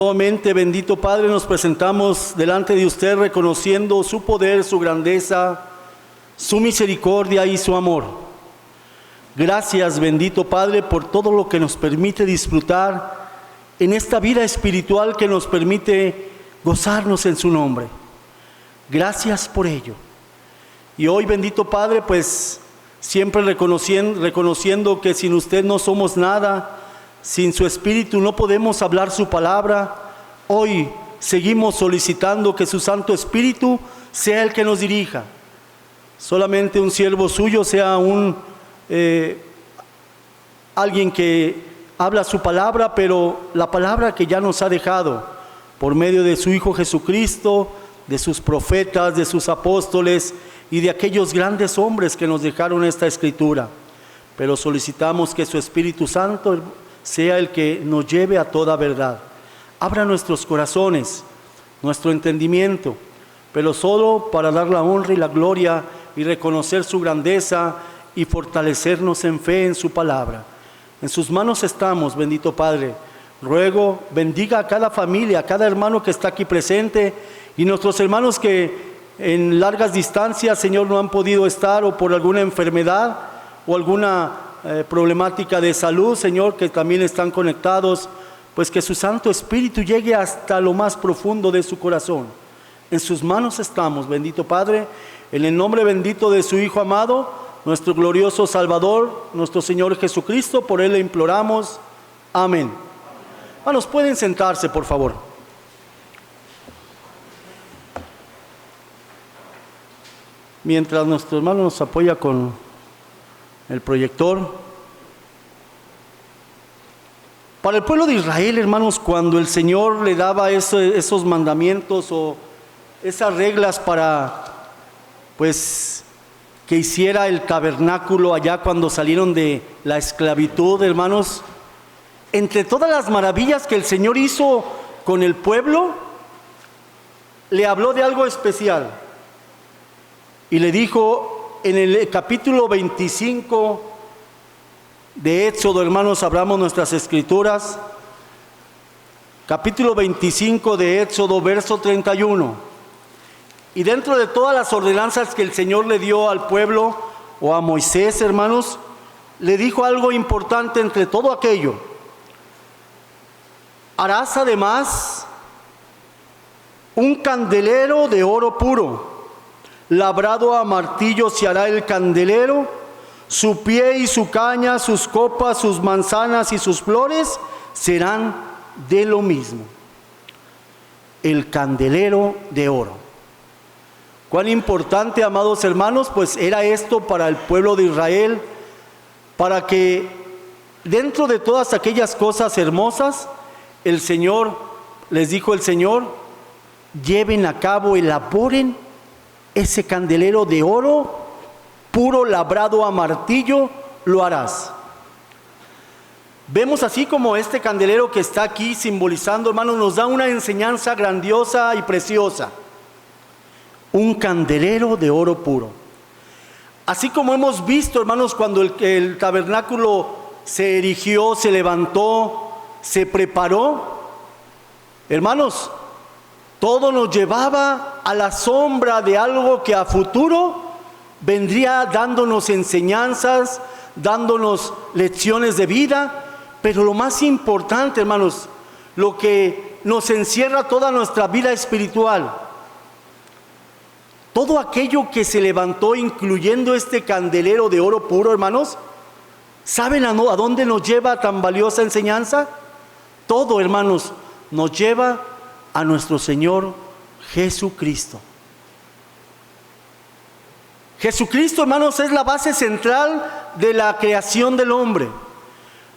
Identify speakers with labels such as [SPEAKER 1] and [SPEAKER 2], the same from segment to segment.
[SPEAKER 1] Nuevamente, bendito Padre, nos presentamos delante de usted reconociendo su poder, su grandeza, su misericordia y su amor. Gracias, bendito Padre, por todo lo que nos permite disfrutar en esta vida espiritual que nos permite gozarnos en su nombre. Gracias por ello. Y hoy, bendito Padre, pues siempre reconociendo que sin usted no somos nada, sin su Espíritu no podemos hablar su palabra. Hoy seguimos solicitando que su Santo Espíritu sea el que nos dirija. Solamente un siervo suyo sea alguien que habla su palabra, pero la palabra que ya nos ha dejado por medio de su Hijo Jesucristo, de sus profetas, de sus apóstoles y de aquellos grandes hombres que nos dejaron esta Escritura. Pero solicitamos que su Espíritu Santo sea el que nos lleve a toda verdad. Abra nuestros corazones, nuestro entendimiento, pero solo para dar la honra y la gloria y reconocer su grandeza y fortalecernos en fe en su palabra. En sus manos estamos, bendito Padre. Ruego, bendiga a cada familia, a cada hermano que está aquí presente y nuestros hermanos que en largas distancias, Señor, no han podido estar o por alguna enfermedad o alguna problemática de salud, Señor, que también están conectados, pues que su Santo Espíritu llegue hasta lo más profundo de su corazón. En sus manos estamos, bendito Padre, en el nombre bendito de su Hijo amado, nuestro glorioso Salvador, nuestro Señor Jesucristo, por Él le imploramos. Amén. Hermanos, pueden sentarse, por favor. Mientras nuestro hermano nos apoya con el proyector. Para el pueblo de Israel, hermanos, cuando el Señor le daba esos mandamientos o esas reglas para, pues, que hiciera el tabernáculo allá cuando salieron de la esclavitud, hermanos, entre todas las maravillas que el Señor hizo con el pueblo, le habló de algo especial. Y le dijo en el capítulo 25 de Éxodo, hermanos, abramos nuestras escrituras, capítulo 25 de Éxodo, verso 31. Y dentro de todas las ordenanzas que el Señor le dio al pueblo o a Moisés, hermanos, le dijo algo importante entre todo aquello. Harás además un candelero de oro puro, labrado a martillo se hará el candelero, su pie y su caña, sus copas, sus manzanas y sus flores serán de lo mismo. El candelero de oro. Cuán importante, amados hermanos, pues era esto para el pueblo de Israel, para que dentro de todas aquellas cosas hermosas, el Señor, les dijo el Señor, lleven a cabo, elaboren ese candelero de oro puro, labrado a martillo, lo harás. Vemos así como este candelero que está aquí simbolizando, hermanos, nos da una enseñanza grandiosa y preciosa. Un candelero de oro puro. Así como hemos visto, hermanos, cuando el tabernáculo se erigió, se levantó, se preparó, hermanos, todo nos llevaba a la sombra de algo que a futuro vendría dándonos enseñanzas, dándonos lecciones de vida, pero lo más importante, hermanos, lo que nos encierra toda nuestra vida espiritual, todo aquello que se levantó, incluyendo este candelero de oro puro, hermanos, ¿saben a dónde nos lleva tan valiosa enseñanza? Todo, hermanos, nos lleva a nuestro Señor Jesucristo. Jesucristo, hermanos, es la base central de la creación del hombre.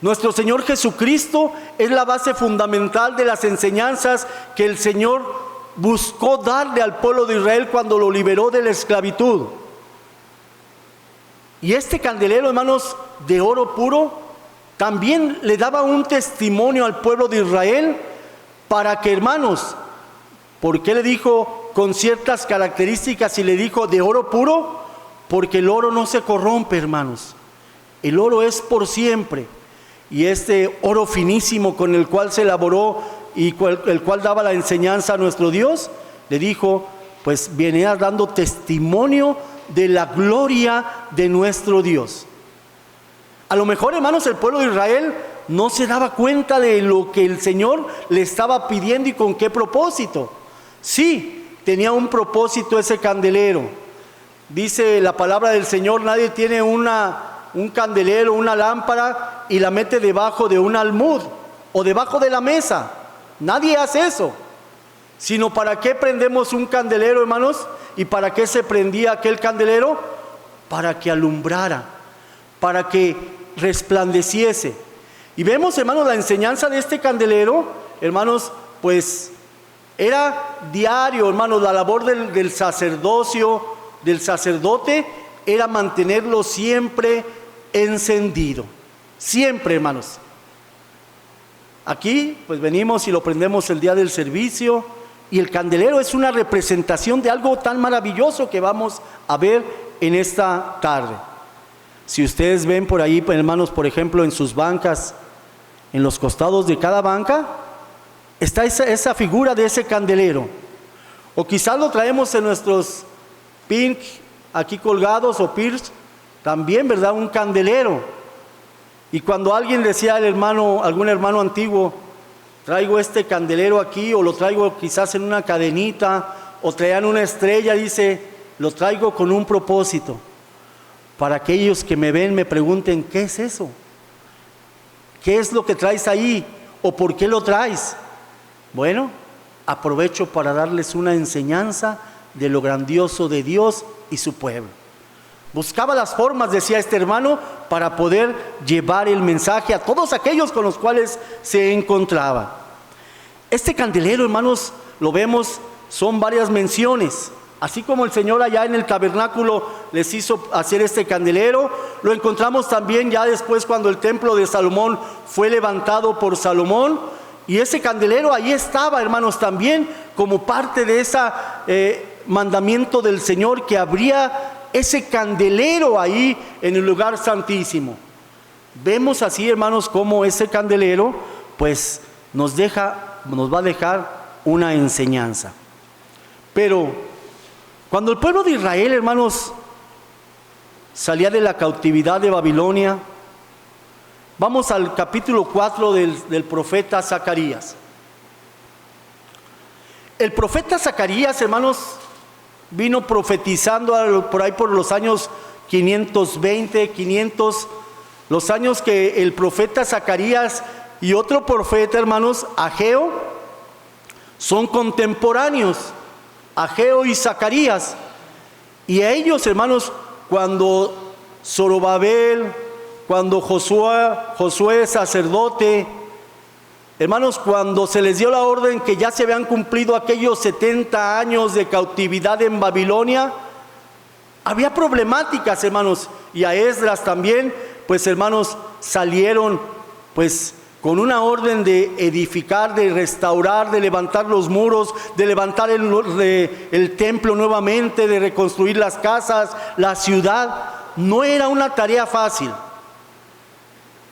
[SPEAKER 1] Nuestro Señor Jesucristo es la base fundamental de las enseñanzas que el Señor buscó darle al pueblo de Israel cuando lo liberó de la esclavitud. Y este candelero, hermanos, de oro puro, también le daba un testimonio al pueblo de Israel para que, hermanos, ¿por qué le dijo con ciertas características y le dijo de oro puro? Porque el oro no se corrompe, hermanos. El oro es por siempre. Y este oro finísimo con el cual se elaboró el cual daba la enseñanza a nuestro Dios, le dijo, pues venía dando testimonio de la gloria de nuestro Dios. A lo mejor, hermanos, el pueblo de Israel no se daba cuenta de lo que el Señor le estaba pidiendo y con qué propósito. Sí, tenía un propósito ese candelero. Dice la palabra del Señor, nadie tiene un candelero, una lámpara y la mete debajo de un almud o debajo de la mesa. Nadie hace eso. Sino, ¿para qué prendemos un candelero, hermanos? ¿Y para qué se prendía aquel candelero? Para que alumbrara, para que resplandeciese. Y vemos, hermanos, la enseñanza de este candelero, hermanos, pues era diario, hermanos, la labor del sacerdocio, del sacerdote, era mantenerlo siempre encendido. Siempre, hermanos. Aquí, pues venimos y lo prendemos el día del servicio, y el candelero es una representación de algo tan maravilloso que vamos a ver en esta tarde. Si ustedes ven por ahí, hermanos, por ejemplo, en sus bancas, en los costados de cada banca, está esa figura de ese candelero. O quizás lo traemos en nuestros pink aquí colgados o pierce, también, ¿verdad? Un candelero. Y cuando alguien decía al hermano, algún hermano antiguo, traigo este candelero aquí, o lo traigo quizás en una cadenita, o traían una estrella, dice, lo traigo con un propósito. Para aquellos que me ven me pregunten, ¿qué es eso? ¿Qué es lo que traes ahí? ¿O por qué lo traes? Bueno, aprovecho para darles una enseñanza de lo grandioso de Dios y su pueblo. Buscaba las formas, decía este hermano, para poder llevar el mensaje a todos aquellos con los cuales se encontraba. Este candelero, hermanos, lo vemos, son varias menciones. Así como el Señor allá en el tabernáculo les hizo hacer este candelero, lo encontramos también ya después cuando el templo de Salomón fue levantado por Salomón. Y ese candelero ahí estaba, hermanos, también como parte de ese mandamiento del Señor, que habría ese candelero ahí en el lugar santísimo. Vemos así, hermanos, cómo ese candelero pues nos va a dejar una enseñanza. Pero cuando el pueblo de Israel, hermanos, salía de la cautividad de Babilonia, vamos al capítulo 4 del profeta Zacarías. El profeta Zacarías, hermanos, vino profetizando por ahí por los años 520, 500, los años que el profeta Zacarías y otro profeta, hermanos, Ageo, son contemporáneos, Ageo y Zacarías. Y a ellos, hermanos, cuando Zorobabel, cuando Josué sacerdote, hermanos, cuando se les dio la orden que ya se habían cumplido aquellos 70 años de cautividad en Babilonia, había problemáticas, hermanos, y a Esdras también, pues, hermanos, salieron, pues, con una orden de edificar, de restaurar, de levantar los muros, de levantar el templo nuevamente, de reconstruir las casas, la ciudad. No era una tarea fácil.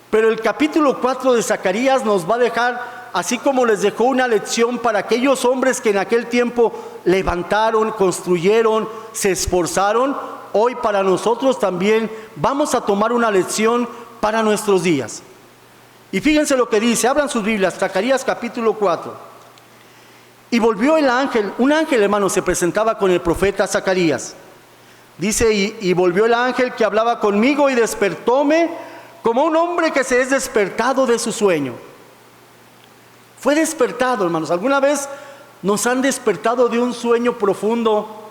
[SPEAKER 1] Pero el capítulo 4 de Zacarías nos va a dejar, así como les dejó una lección para aquellos hombres que en aquel tiempo levantaron, construyeron, se esforzaron, hoy para nosotros también vamos a tomar una lección para nuestros días. Y fíjense lo que dice, abran sus Biblias, Zacarías capítulo 4. Y volvió el ángel, un ángel, hermano, se presentaba con el profeta Zacarías. Dice, y volvió el ángel que hablaba conmigo y despertóme como un hombre que se es despertado de su sueño. Fue despertado, hermanos. ¿Alguna vez nos han despertado de un sueño profundo?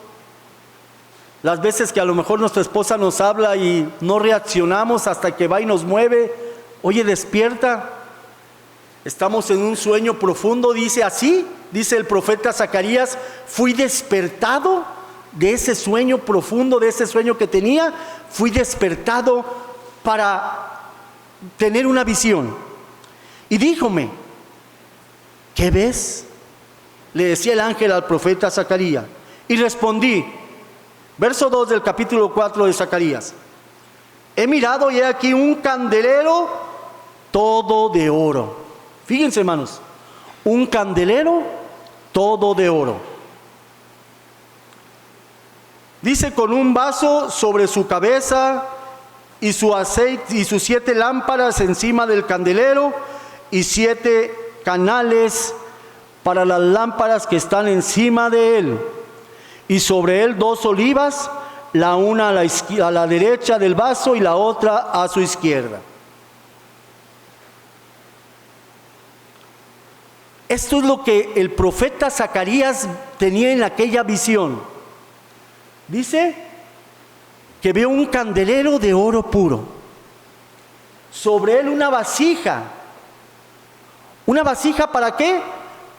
[SPEAKER 1] Las veces que a lo mejor nuestra esposa nos habla y no reaccionamos hasta que va y nos mueve. Oye, despierta. Estamos en un sueño profundo, dice así, dice el profeta Zacarías, fui despertado de ese sueño profundo, de ese sueño que tenía, fui despertado para tener una visión. Y díjome, ¿qué ves? Le decía el ángel al profeta Zacarías. Y respondí, verso 2 del capítulo 4 de Zacarías. He mirado y he aquí un candelero todo de oro. Fíjense, hermanos, un candelero todo de oro. Dice, con un vaso sobre su cabeza y su aceite y sus 7 lámparas encima del candelero y 7 canales para las lámparas que están encima de él, y sobre él 2 olivas, la una a la derecha del vaso y la otra a su izquierda. Esto es lo que el profeta Zacarías tenía en aquella visión. Dice que vio un candelero de oro puro, sobre él una vasija. ¿Una vasija para qué?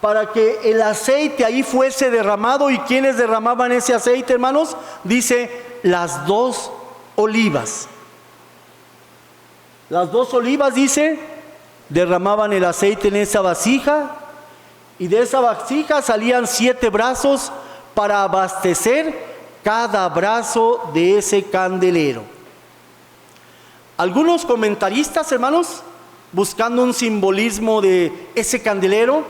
[SPEAKER 1] Para que el aceite ahí fuese derramado. ¿Y quiénes derramaban ese aceite, hermanos? Dice, las 2 olivas. Las 2 olivas, dice, derramaban el aceite en esa vasija, y de esa vasija salían 7 brazos para abastecer cada brazo de ese candelero. Algunos comentaristas, hermanos, buscando un simbolismo de ese candelero,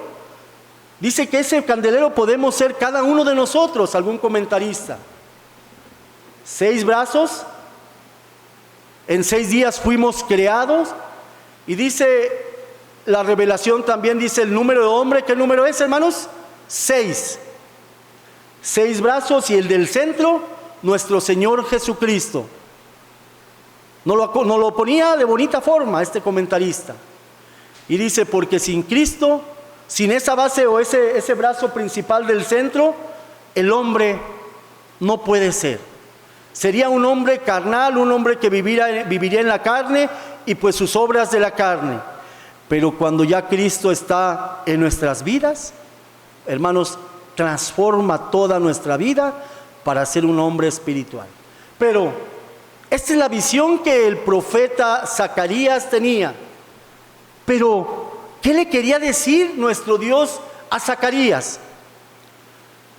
[SPEAKER 1] dice que ese candelero podemos ser cada uno de nosotros. Algún comentarista: 6 brazos, en 6 días fuimos creados. Y dice la revelación, también dice el número de hombre. ¿Qué número es, hermanos? 6. 6 brazos, y el del centro, nuestro Señor Jesucristo. Nos lo ponía de bonita forma este comentarista. Y dice, porque sin Cristo, sin esa base o ese brazo principal del centro, el hombre no puede ser. Sería un hombre carnal, un hombre que viviría en la carne y pues sus obras de la carne. Pero cuando ya Cristo está en nuestras vidas, hermanos, transforma toda nuestra vida para ser un hombre espiritual. Pero esta es la visión que el profeta Zacarías tenía. Pero ¿qué le quería decir nuestro Dios a Zacarías?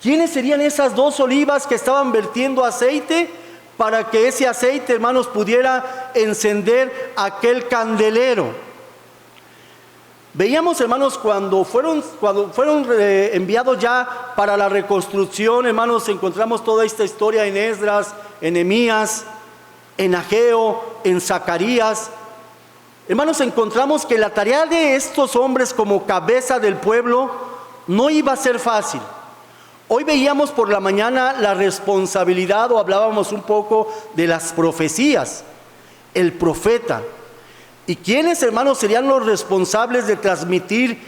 [SPEAKER 1] ¿Quiénes serían esas 2 olivas que estaban vertiendo aceite para que ese aceite, hermanos, pudiera encender aquel candelero? Veíamos, hermanos, cuando fueron enviados ya para la reconstrucción, hermanos, encontramos toda esta historia en Esdras, en Nehemías, en Ageo, en Zacarías. Hermanos, encontramos que la tarea de estos hombres como cabeza del pueblo no iba a ser fácil. Hoy veíamos por la mañana la responsabilidad, o hablábamos un poco de las profecías, el profeta. ¿Y quiénes, hermanos, serían los responsables de transmitir,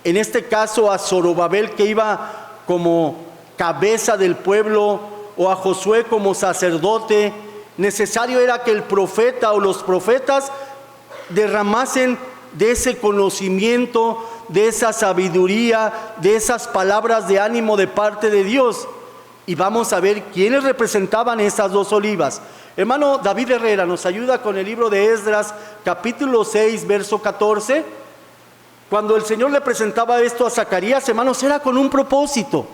[SPEAKER 1] en este caso a Zorobabel, que iba como cabeza del pueblo, o a Josué como sacerdote? Necesario era que el profeta o los profetas derramasen de ese conocimiento, de esa sabiduría, de esas palabras de ánimo de parte de Dios. Y vamos a ver quiénes representaban esas 2 olivas. Hermano David Herrera nos ayuda con el libro de Esdras, capítulo 6, verso 14. Cuando el Señor le presentaba esto a Zacarías, hermanos, era con un propósito,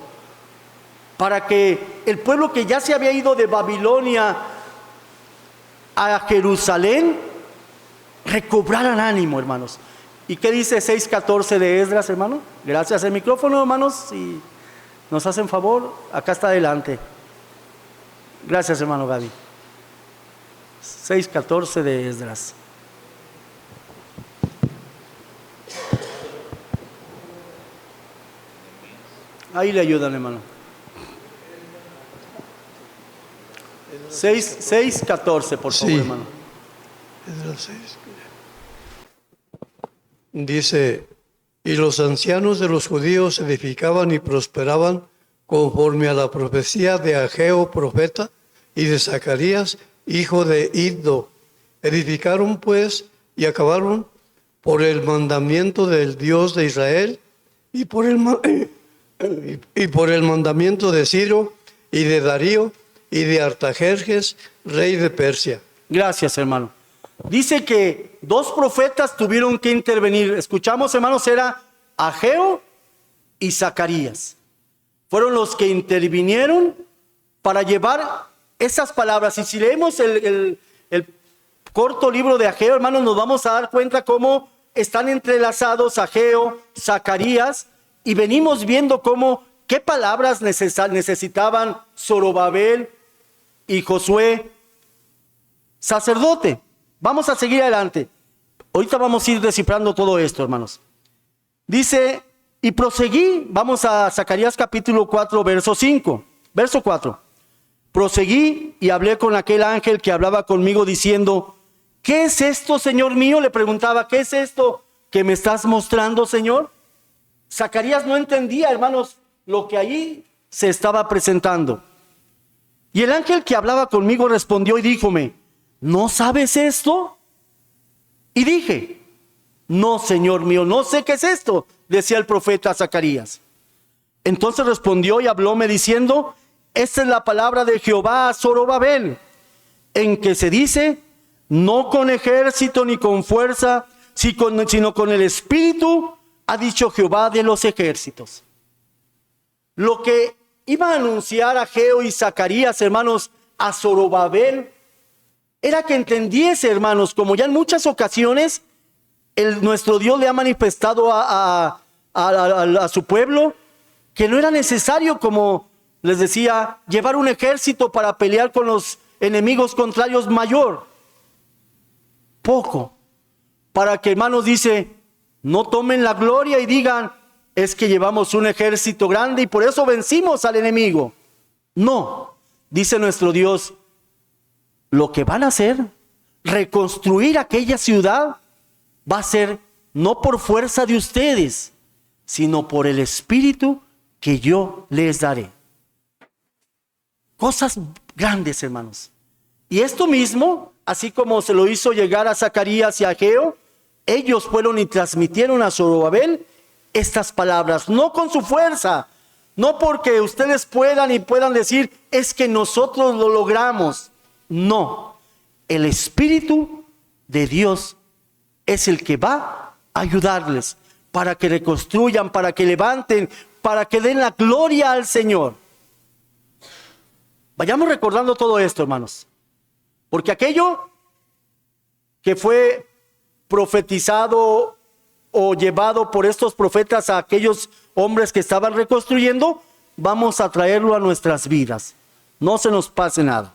[SPEAKER 1] para que el pueblo que ya se había ido de Babilonia a Jerusalén recobraran ánimo, hermanos. ¿Y qué dice 6:14 de Esdras, hermano? Gracias. El micrófono, hermanos, si nos hacen favor, acá está adelante. Gracias, hermano Gaby. 6:14 de Esdras. Ahí le ayudan, hermano. 6:14, por favor, hermano.
[SPEAKER 2] Esdras 6. Dice: y los ancianos de los judíos edificaban y prosperaban conforme a la profecía de Ageo profeta y de Zacarías hijo de Iddo. Edificaron pues y acabaron por el mandamiento del Dios de Israel y por el mandamiento de Ciro y de Darío y de Artajerjes, rey de Persia.
[SPEAKER 1] Gracias, hermano. Dice que 2 profetas tuvieron que intervenir. Escuchamos, hermanos, era Ageo y Zacarías. Fueron los que intervinieron para llevar esas palabras. Y si leemos el corto libro de Ageo, hermanos, nos vamos a dar cuenta cómo están entrelazados Ageo, Zacarías, y venimos viendo qué palabras necesitaban Zorobabel y Josué, sacerdote. Vamos a seguir adelante. Ahorita vamos a ir descifrando todo esto, hermanos. Dice, y proseguí, vamos a Zacarías capítulo 4, verso 5, verso 4. Proseguí y hablé con aquel ángel que hablaba conmigo diciendo, ¿qué es esto, Señor mío? Le preguntaba, ¿qué es esto que me estás mostrando, Señor? Zacarías no entendía, hermanos, lo que allí se estaba presentando. Y el ángel que hablaba conmigo respondió y díjome, ¿no sabes esto? Y dije, no, Señor mío, no sé qué es esto, decía el profeta Zacarías. Entonces respondió y hablóme diciendo, esta es la palabra de Jehová a Zorobabel, en que se dice, no con ejército ni con fuerza, sino con el Espíritu, ha dicho Jehová de los ejércitos. Lo que iba a anunciar Ageo y Zacarías, hermanos, a Zorobabel, era que entendiese, hermanos, como ya en muchas ocasiones nuestro Dios le ha manifestado a su pueblo, que no era necesario, como les decía, llevar un ejército para pelear con los enemigos contrarios mayor. Poco. Para que, hermanos, dice, no tomen la gloria y digan, es que llevamos un ejército grande y por eso vencimos al enemigo. No, dice nuestro Dios, lo que van a hacer, reconstruir aquella ciudad, va a ser no por fuerza de ustedes, sino por el Espíritu que yo les daré. Cosas grandes, hermanos. Y esto mismo, así como se lo hizo llegar a Zacarías y a Ageo, ellos fueron y transmitieron a Zorobabel estas palabras, no con su fuerza, no porque ustedes puedan decir, es que nosotros lo logramos. No, el Espíritu de Dios es el que va a ayudarles para que reconstruyan, para que levanten, para que den la gloria al Señor. Vayamos recordando todo esto, hermanos, porque aquello que fue profetizado o llevado por estos profetas a aquellos hombres que estaban reconstruyendo, vamos a traerlo a nuestras vidas. No se nos pase nada.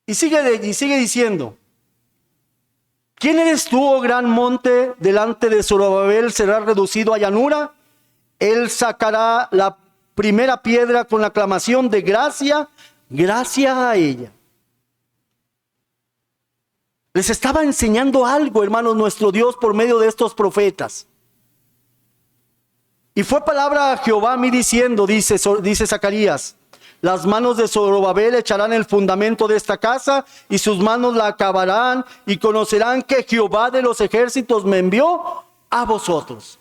[SPEAKER 1] Y sigue diciendo, ¿quién eres tú, oh gran monte? Delante de Zorobabel será reducido a llanura. Él sacará la primera piedra con la aclamación de gracia, gracia a ella. Les estaba enseñando algo, hermanos, nuestro Dios por medio de estos profetas. Y fue palabra a Jehová a mí diciendo, dice Zacarías, las manos de Zorobabel echarán el fundamento de esta casa y sus manos la acabarán y conocerán que Jehová de los ejércitos me envió a vosotros.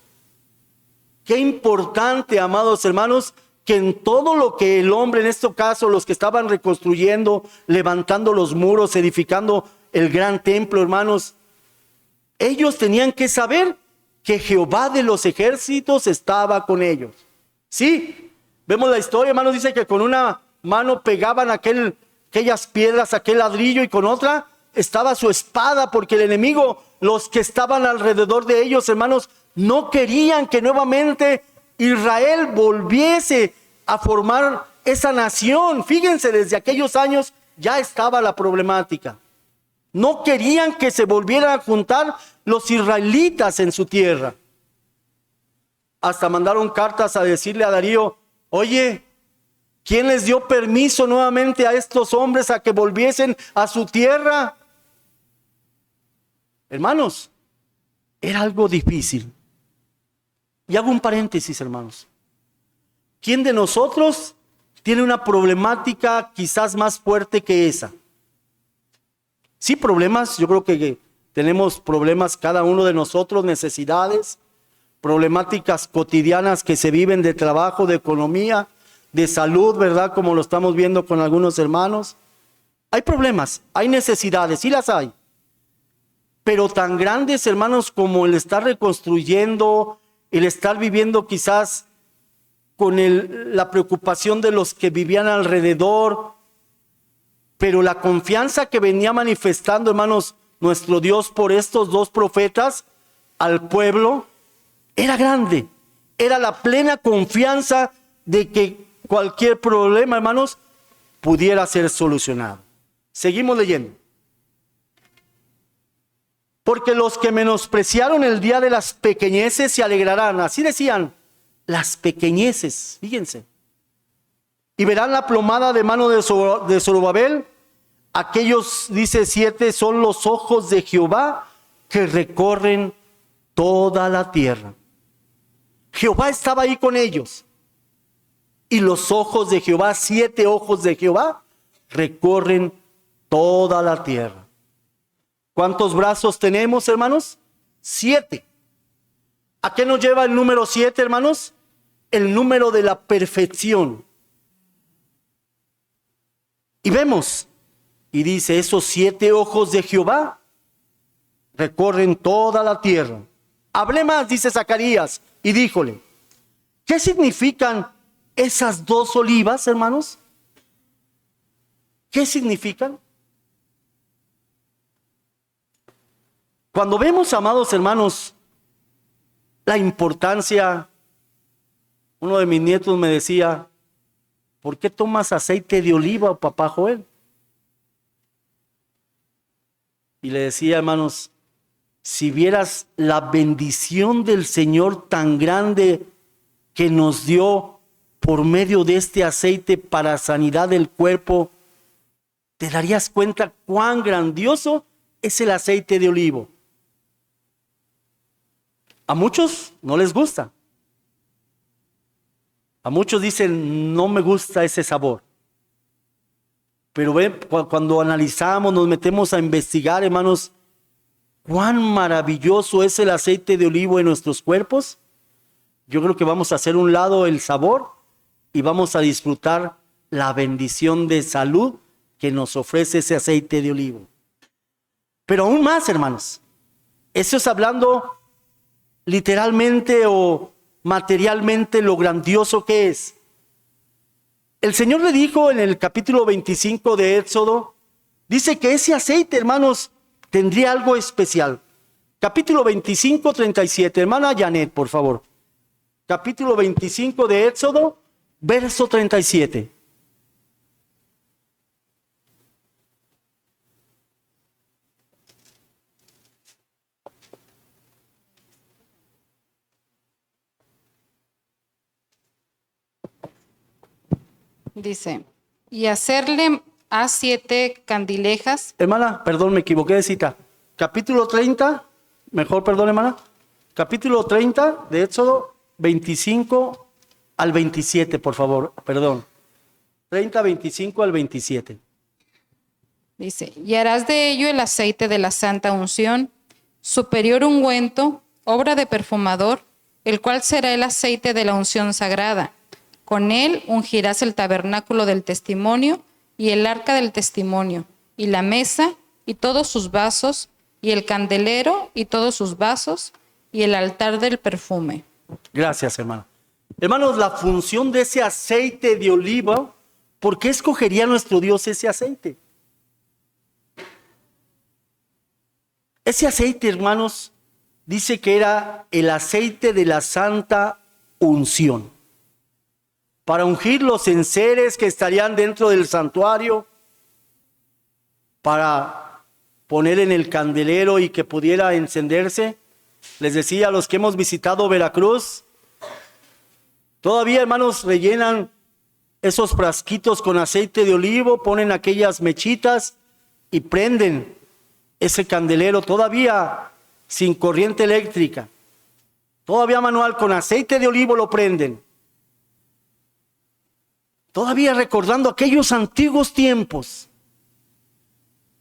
[SPEAKER 1] Qué importante, amados hermanos, que en todo lo que el hombre, en este caso los que estaban reconstruyendo, levantando los muros, edificando el gran templo, hermanos, ellos tenían que saber que Jehová de los ejércitos estaba con ellos. Sí, vemos la historia, hermanos, dice que con una mano pegaban aquellas piedras, aquel ladrillo, y con otra estaba su espada, porque el enemigo, los que estaban alrededor de ellos, hermanos, no querían que nuevamente Israel volviese a formar esa nación. Fíjense, desde aquellos años ya estaba la problemática. No querían que se volvieran a juntar los israelitas en su tierra. Hasta mandaron cartas a decirle a Darío, oye, ¿quién les dio permiso nuevamente a estos hombres a que volviesen a su tierra? Hermanos, era algo difícil. Y hago un paréntesis, hermanos. ¿Quién de nosotros tiene una problemática quizás más fuerte que esa? Sí, problemas, yo creo que tenemos problemas cada uno de nosotros, necesidades, problemáticas cotidianas que se viven de trabajo, de economía, de salud, ¿verdad? Como lo estamos viendo con algunos hermanos. Hay problemas, hay necesidades, sí las hay. Pero tan grandes, hermanos, como el estar reconstruyendo, el estar viviendo quizás con la preocupación de los que vivían alrededor. Pero la confianza que venía manifestando, hermanos, nuestro Dios por estos dos profetas al pueblo era grande. Era la plena confianza de que cualquier problema, hermanos, pudiera ser solucionado. Seguimos leyendo. Porque los que menospreciaron el día de las pequeñeces se alegrarán. Así decían, las pequeñeces, fíjense. Y verán la plomada de mano de Zorobabel. Aquellos, dice 7, son los ojos de Jehová que recorren toda la tierra. Jehová estaba ahí con ellos. Y los ojos de Jehová, 7 ojos de Jehová, recorren toda la tierra. ¿Cuántos brazos tenemos, hermanos? 7. ¿A qué nos lleva el número 7, hermanos? El número de la perfección. Y vemos, y dice, esos 7 ojos de Jehová recorren toda la tierra. Hablé más, dice Zacarías, y díjole, ¿qué significan esas 2 olivas, hermanos? ¿Qué significan? Cuando vemos, amados hermanos, la importancia, uno de mis nietos me decía, ¿por qué tomas aceite de oliva, papá Joel? Y le decía, hermanos, si vieras la bendición del Señor tan grande que nos dio por medio de este aceite para sanidad del cuerpo, te darías cuenta cuán grandioso es el aceite de olivo. A muchos no les gusta. A muchos dicen, no me gusta ese sabor. Pero ven, cuando analizamos, nos metemos a investigar, hermanos, cuán maravilloso es el aceite de olivo en nuestros cuerpos. Yo creo que vamos a hacer un lado el sabor y vamos a disfrutar la bendición de salud que nos ofrece ese aceite de olivo. Pero aún más, hermanos, eso es hablando literalmente o materialmente lo grandioso que es. El Señor le dijo en el capítulo 25 de Éxodo, dice que ese aceite, hermanos, tendría algo especial. Capítulo 25, 37. Hermana Janet, por favor. Capítulo 25 de Éxodo, verso 37.
[SPEAKER 3] Dice, y hacerle a 7 candilejas.
[SPEAKER 1] Hermana, perdón, me equivoqué de cita. Capítulo 30, mejor perdón, hermana. Capítulo 30 de Éxodo, 25 al 27, por favor, perdón. 30, 25 al 27.
[SPEAKER 3] Dice, y harás de ello el aceite de la santa unción, superior ungüento, obra de perfumador, el cual será el aceite de la unción sagrada. Con él ungirás el tabernáculo del testimonio y el arca del testimonio, y la mesa y todos sus vasos, y el candelero y todos sus vasos, y el altar del perfume.
[SPEAKER 1] Gracias, hermano. Hermanos, la función de ese aceite de oliva, ¿por qué escogería nuestro Dios ese aceite? Ese aceite, hermanos, dice que era el aceite de la santa unción. Para ungir los enseres que estarían dentro del santuario, para poner en el candelero y que pudiera encenderse. Les decía a los que hemos visitado Veracruz, todavía, hermanos, rellenan esos frasquitos con aceite de olivo, ponen aquellas mechitas y prenden ese candelero todavía sin corriente eléctrica, todavía manual, con aceite de olivo lo prenden. Todavía recordando aquellos antiguos tiempos.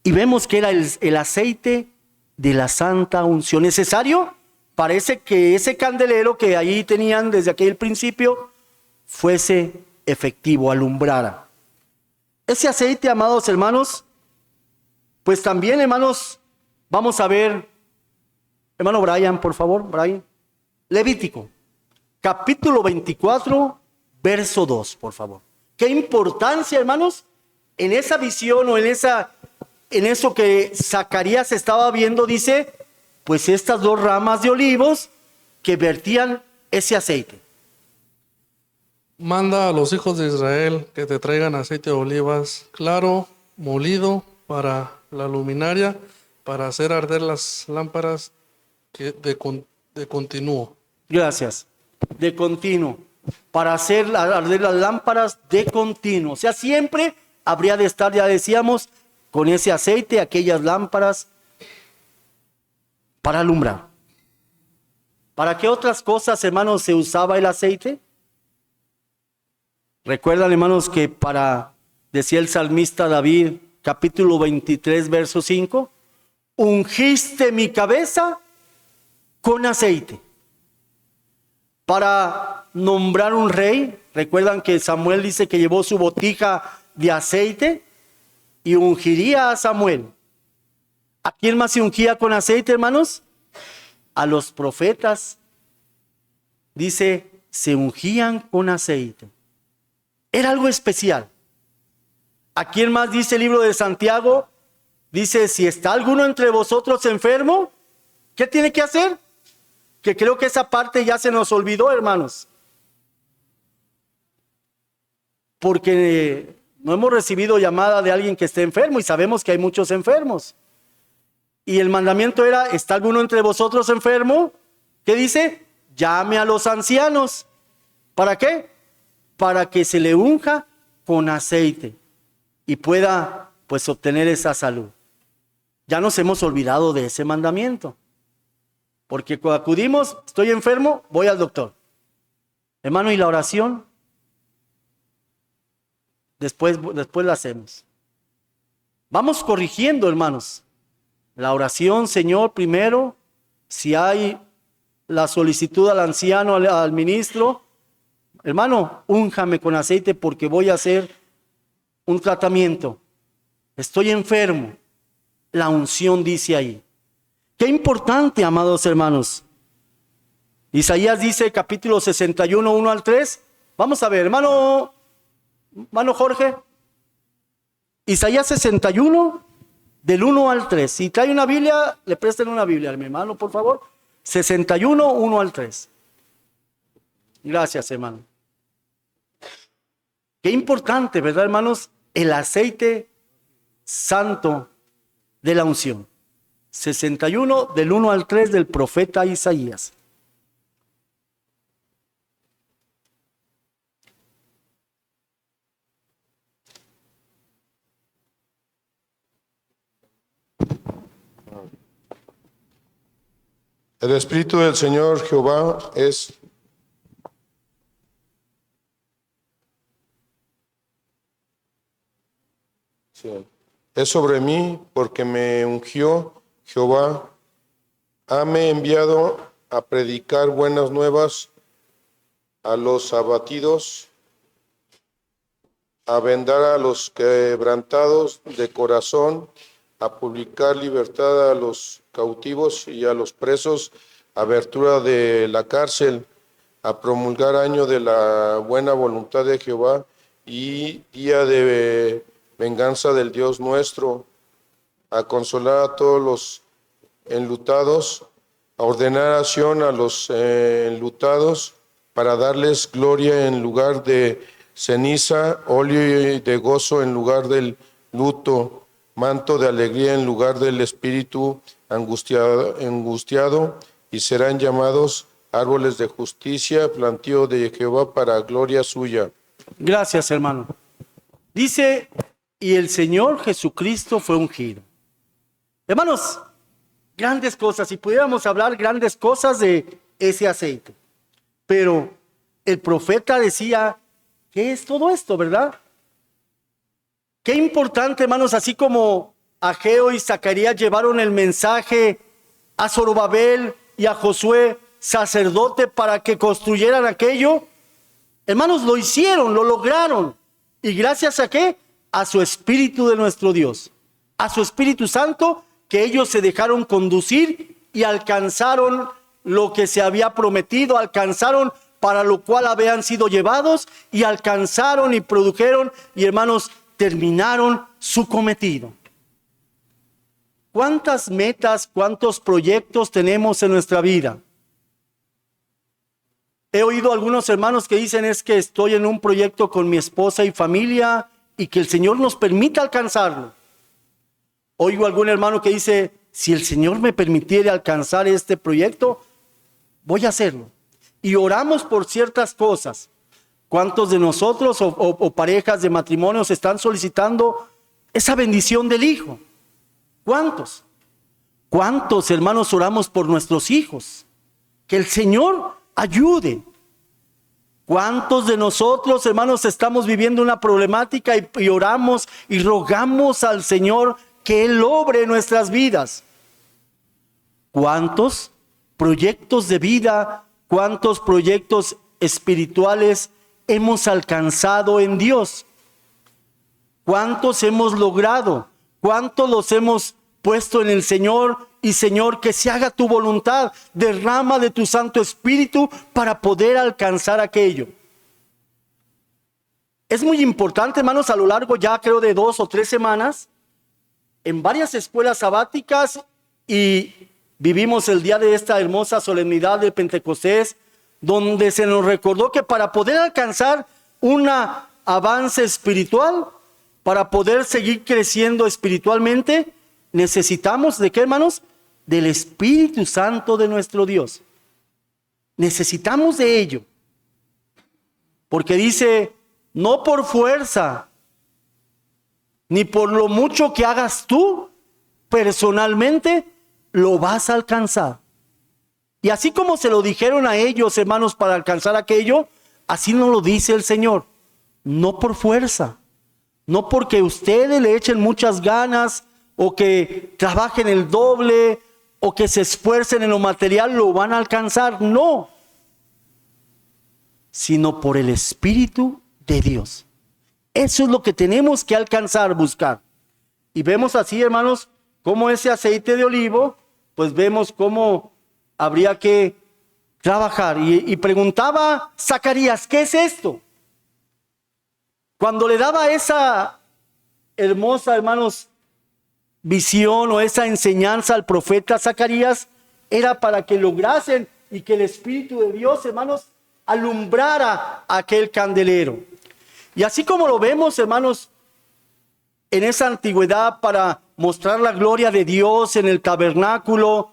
[SPEAKER 1] Y vemos que era el aceite de la santa unción. ¿Necesario? Parece que ese candelero que allí tenían desde aquel principio fuese efectivo, alumbrara. Ese aceite, amados hermanos, pues también, hermanos, vamos a ver, hermano Brian, por favor, Brian. Levítico, capítulo 24, verso 2, por favor. Qué importancia, hermanos, en esa visión o en eso que Zacarías estaba viendo, dice, pues estas 2 ramas de olivos que vertían ese aceite.
[SPEAKER 4] manda a los hijos de Israel que te traigan aceite de olivas claro, molido para la luminaria, para hacer arder las lámparas de continuo.
[SPEAKER 1] Gracias. De continuo. Para hacer arder las lámparas de continuo. O sea, siempre habría de estar, ya decíamos, con ese aceite, aquellas lámparas para alumbrar. ¿Para qué otras cosas, hermanos, se usaba el aceite? Recuerdan, hermanos, que decía el salmista David, capítulo 23, verso 5, ungiste mi cabeza con aceite. Para nombrar un rey, recuerdan que Samuel dice que llevó su botija de aceite y ungiría a Samuel. ¿A quién más se ungía con aceite, hermanos? A los profetas. Dice, se ungían con aceite. Era algo especial. ¿A quién más dice el libro de Santiago? Dice, si está alguno entre vosotros enfermo, ¿qué tiene que hacer? Que creo que esa parte ya se nos olvidó, hermanos. Porque no hemos recibido llamada de alguien que esté enfermo y sabemos que hay muchos enfermos. Y el mandamiento era, ¿está alguno entre vosotros enfermo? ¿Qué dice? Llame a los ancianos. ¿Para qué? Para que se le unja con aceite y pueda pues obtener esa salud. Ya nos hemos olvidado de ese mandamiento. Porque cuando acudimos, estoy enfermo, voy al doctor. Hermano, ¿y la oración? Después la hacemos. Vamos corrigiendo, hermanos. La oración, Señor, primero. Si hay la solicitud al anciano, al ministro, hermano, únjame con aceite porque voy a hacer un tratamiento. Estoy enfermo. La unción dice ahí. Qué importante, amados hermanos. Isaías dice, capítulo 61, 1 al 3. Vamos a ver, hermano Jorge. Isaías 61, del 1 al 3. Si trae una Biblia, le presten una Biblia a mi hermano, por favor. 61, 1 al 3. Gracias, hermano. Qué importante, ¿verdad, hermanos? El aceite santo de la unción. 61, del 1 al 3 del profeta Isaías.
[SPEAKER 5] El Espíritu del Señor Jehová es sobre mí, porque me ungió Jehová, hame enviado a predicar buenas nuevas a los abatidos, a vendar a los quebrantados de corazón, a publicar libertad a los cautivos y a los presos, abertura de la cárcel, a promulgar año de la buena voluntad de Jehová y día de venganza del Dios nuestro, a consolar a todos los enlutados, a ordenar acción a los enlutados, para darles gloria en lugar de ceniza, óleo de gozo en lugar del luto, manto de alegría en lugar del espíritu angustiado, y serán llamados árboles de justicia, plantío de Jehová para gloria suya.
[SPEAKER 1] Gracias, hermano. Dice, y el Señor Jesucristo fue ungido. Hermanos, grandes cosas, si pudiéramos hablar grandes cosas de ese aceite. Pero el profeta decía, ¿qué es todo esto, verdad? Qué importante, hermanos, así como Ageo y Zacarías llevaron el mensaje a Zorobabel y a Josué, sacerdote, para que construyeran aquello. Hermanos, lo hicieron, lo lograron. ¿Y gracias a qué? A su Espíritu de nuestro Dios, a su Espíritu Santo, que ellos se dejaron conducir y alcanzaron lo que se había prometido, alcanzaron para lo cual habían sido llevados y alcanzaron y produjeron y, hermanos, terminaron su cometido. ¿Cuántas metas, cuántos proyectos tenemos en nuestra vida? He oído a algunos hermanos que dicen es que estoy en un proyecto con mi esposa y familia y que el Señor nos permita alcanzarlo. Oigo a algún hermano que dice, si el Señor me permitiera alcanzar este proyecto, voy a hacerlo. Y oramos por ciertas cosas. ¿Cuántos de nosotros o parejas de matrimonios están solicitando esa bendición del hijo? ¿Cuántos? ¿Cuántos hermanos oramos por nuestros hijos? Que el Señor ayude. ¿Cuántos de nosotros, hermanos, estamos viviendo una problemática y oramos y rogamos al Señor que Él obre nuestras vidas? ¿Cuántos proyectos de vida, cuántos proyectos espirituales hemos alcanzado en Dios? ¿Cuántos hemos logrado? ¿Cuántos los hemos puesto en el Señor? Y Señor, que se haga tu voluntad, derrama de tu Santo Espíritu para poder alcanzar aquello. Es muy importante, hermanos, a lo largo ya creo de 2 o 3 semanas, en varias escuelas sabáticas, y vivimos el día de esta hermosa solemnidad del Pentecostés, donde se nos recordó que para poder alcanzar un avance espiritual, para poder seguir creciendo espiritualmente, necesitamos ¿de qué, hermanos? Del Espíritu Santo de nuestro Dios. Necesitamos de ello. Porque dice, no por fuerza, ni por lo mucho que hagas tú, personalmente, lo vas a alcanzar. Y así como se lo dijeron a ellos, hermanos, para alcanzar aquello, así nos lo dice el Señor. No por fuerza, no porque ustedes le echen muchas ganas, o que trabajen el doble, o que se esfuercen en lo material, lo van a alcanzar. No, sino por el Espíritu de Dios. Eso es lo que tenemos que alcanzar, buscar. Y vemos así, hermanos, cómo ese aceite de olivo, pues vemos cómo habría que trabajar. Y preguntaba Zacarías, ¿qué es esto? Cuando le daba esa hermosa, hermanos, visión o esa enseñanza al profeta Zacarías, era para que lograsen y que el Espíritu de Dios, hermanos, alumbrara aquel candelero. Y así como lo vemos, hermanos, en esa antigüedad para mostrar la gloria de Dios en el tabernáculo,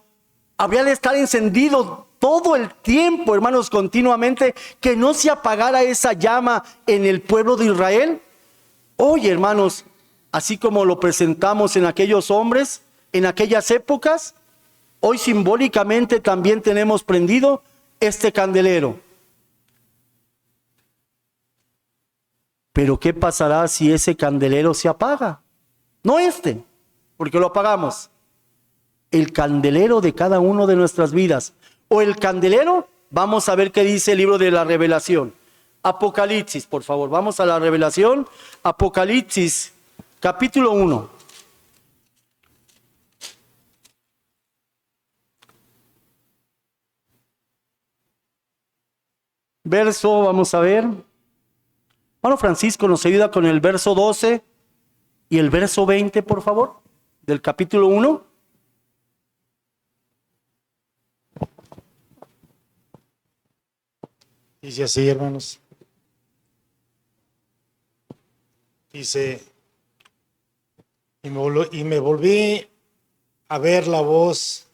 [SPEAKER 1] habría de estar encendido todo el tiempo, hermanos, continuamente, que no se apagara esa llama en el pueblo de Israel. Hoy, hermanos, así como lo presentamos en aquellos hombres, en aquellas épocas, hoy simbólicamente también tenemos prendido este candelero. Pero ¿qué pasará si ese candelero se apaga? No este, porque lo apagamos. El candelero de cada uno de nuestras vidas. O el candelero, vamos a ver qué dice el libro de la Revelación. Apocalipsis, por favor, vamos a la Revelación. Apocalipsis, capítulo 1. Verso, vamos a ver. Hermano Francisco nos ayuda con el verso 12 y el verso 20, por favor, del capítulo 1.
[SPEAKER 6] Dice así, hermanos. Dice, y me volví a ver la voz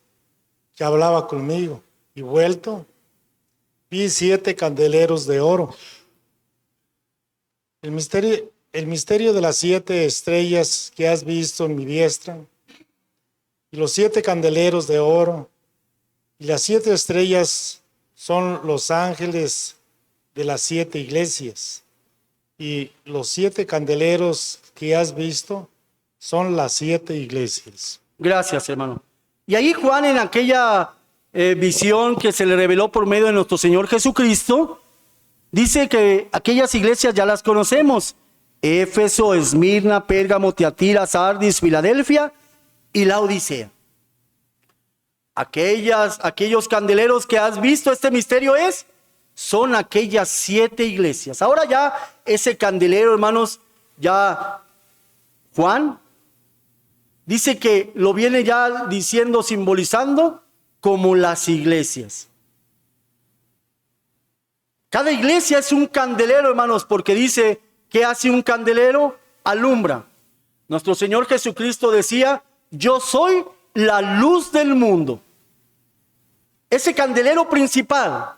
[SPEAKER 6] que hablaba conmigo, y vuelto, vi 7 candeleros de oro. El misterio de las 7 estrellas que has visto en mi diestra, y los 7 candeleros de oro, y las 7 estrellas son los ángeles de las 7 iglesias, y los 7 candeleros que has visto son las 7 iglesias.
[SPEAKER 1] Gracias, hermano. Y ahí Juan, en aquella visión que se le reveló por medio de nuestro Señor Jesucristo, dice que aquellas iglesias ya las conocemos: Éfeso, Esmirna, Pérgamo, Tiatira, Sardis, Filadelfia y Laodicea. Aquellos candeleros que has visto, este misterio son aquellas 7 iglesias. Ahora ya ese candelero, hermanos, ya Juan dice que lo viene ya diciendo, simbolizando como las iglesias. Cada iglesia es un candelero, hermanos, porque dice, ¿qué hace un candelero? Alumbra. Nuestro Señor Jesucristo decía, yo soy la luz del mundo. Ese candelero principal,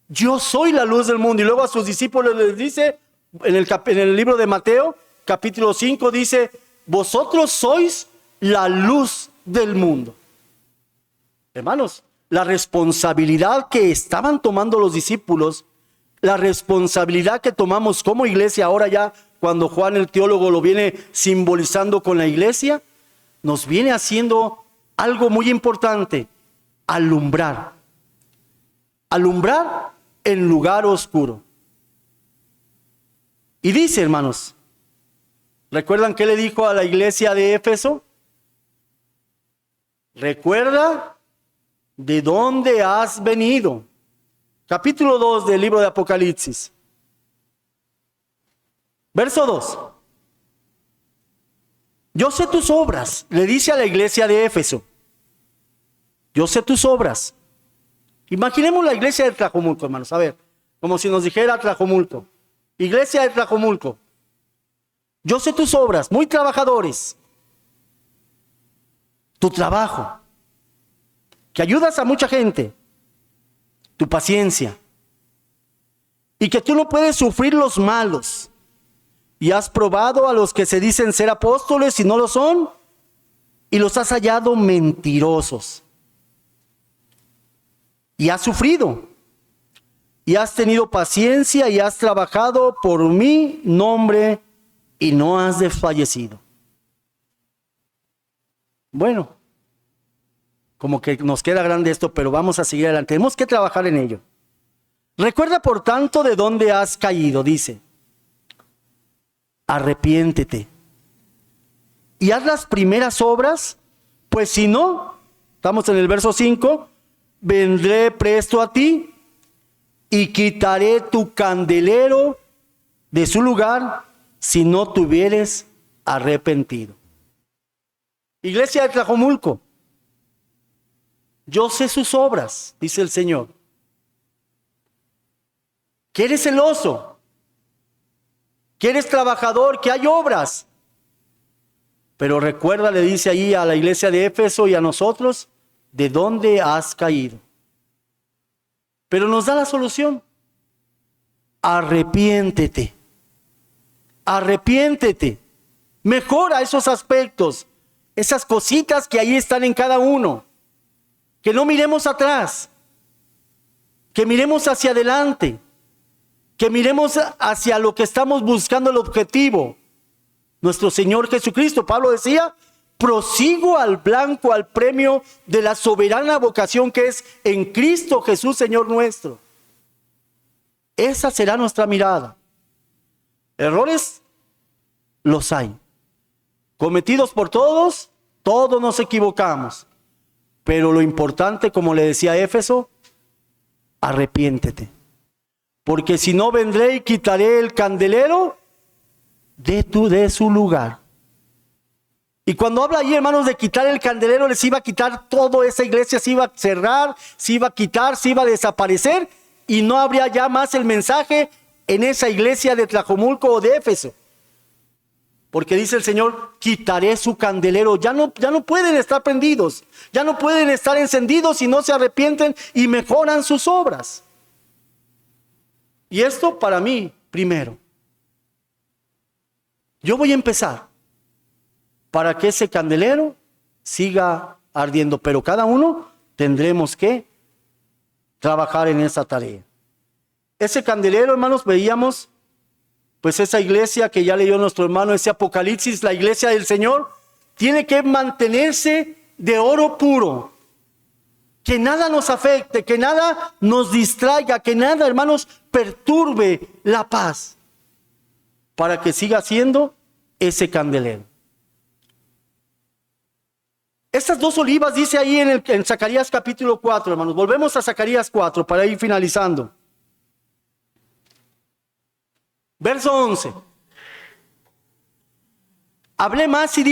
[SPEAKER 1] yo soy la luz del mundo. Y luego a sus discípulos les dice, en el libro de Mateo, capítulo 5, dice, vosotros sois la luz del mundo. Hermanos, la responsabilidad que estaban tomando los discípulos, la responsabilidad que tomamos como iglesia ahora ya, cuando Juan el teólogo lo viene simbolizando con la iglesia, nos viene haciendo algo muy importante, alumbrar. Alumbrar en lugar oscuro. Y dice, hermanos, ¿recuerdan qué le dijo a la iglesia de Éfeso? Recuerda de dónde has venido. Capítulo 2 del libro de Apocalipsis. Verso 2. Yo sé tus obras, le dice a la iglesia de Éfeso. Yo sé tus obras. Imaginemos la iglesia de Tlajomulco, hermanos. A ver, como si nos dijera Tlajomulco. Iglesia de Tlajomulco. Yo sé tus obras, muy trabajadores. Tu trabajo, que ayudas a mucha gente. Tu paciencia. Y que tú no puedes sufrir los malos. Y has probado a los que se dicen ser apóstoles y no lo son. Y los has hallado mentirosos. Y has sufrido. Y has tenido paciencia y has trabajado por mi nombre y no has desfallecido. Bueno, como que nos queda grande esto, pero vamos a seguir adelante. Tenemos que trabajar en ello. Recuerda, por tanto, de dónde has caído, dice. Arrepiéntete. Y haz las primeras obras, pues si no, estamos en el verso 5, vendré presto a ti y quitaré tu candelero de su lugar si no te hubieres arrepentido. Iglesia de Tlajomulco, yo sé sus obras, dice el Señor. Que eres celoso, que eres trabajador, que hay obras. Pero recuerda, le dice ahí a la iglesia de Éfeso y a nosotros, de dónde has caído. Pero nos da la solución. Arrepiéntete. Arrepiéntete. Mejora esos aspectos, esas cositas que ahí están en cada uno. Que no miremos atrás, que miremos hacia adelante, que miremos hacia lo que estamos buscando, el objetivo. Nuestro Señor Jesucristo, Pablo decía, prosigo al blanco, al premio de la soberana vocación que es en Cristo Jesús, Señor nuestro. Esa será nuestra mirada. Errores los hay. Cometidos por todos, todos nos equivocamos. Pero lo importante, como le decía a Éfeso, arrepiéntete. Porque si no, vendré y quitaré el candelero de su lugar. Y cuando habla ahí, hermanos, de quitar el candelero, les iba a quitar toda esa iglesia, se iba a cerrar, se iba a quitar, se iba a desaparecer, y no habría ya más el mensaje en esa iglesia de Tlajomulco o de Éfeso. Porque dice el Señor, quitaré su candelero. Ya no pueden estar prendidos, ya no pueden estar encendidos si no se arrepienten y mejoran sus obras. Y esto para mí, primero. Yo voy a empezar para que ese candelero siga ardiendo, pero cada uno tendremos que trabajar en esa tarea. Ese candelero, hermanos, veíamos, pues esa iglesia que ya leyó nuestro hermano, ese Apocalipsis, la iglesia del Señor, tiene que mantenerse de oro puro. Que nada nos afecte, que nada nos distraiga, que nada, hermanos, perturbe la paz. Para que siga siendo ese candelero. Estas dos olivas dice ahí en Zacarías capítulo 4, hermanos. Volvemos a Zacarías 4 para ir finalizando. Verso 11. Hablé más y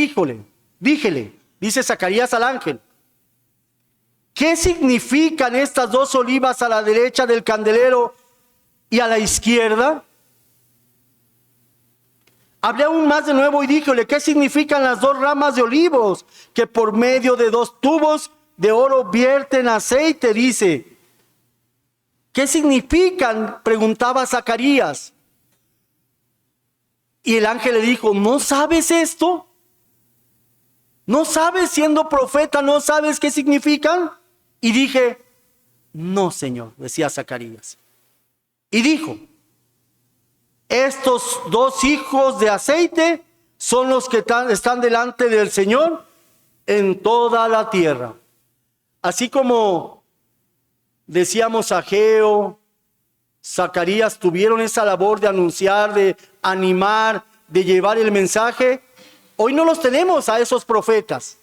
[SPEAKER 1] díjele, dice Zacarías al ángel, ¿qué significan estas dos olivas a la derecha del candelero y a la izquierda. Hablé aún más de nuevo y díjole, ¿qué significan las dos ramas de olivos que por medio de dos tubos de oro vierten aceite? Dice, ¿qué significan? Preguntaba Zacarías. Y el ángel le dijo, ¿no sabes esto? ¿No sabes, siendo profeta, no sabes qué significan? Y dije, no, Señor, decía Zacarías. Y dijo, estos dos hijos de aceite son los que están delante del Señor en toda la tierra. Así como decíamos Ageo, Zacarías tuvieron esa labor de anunciar, de animar, de llevar el mensaje. Hoy no los tenemos a esos profetas.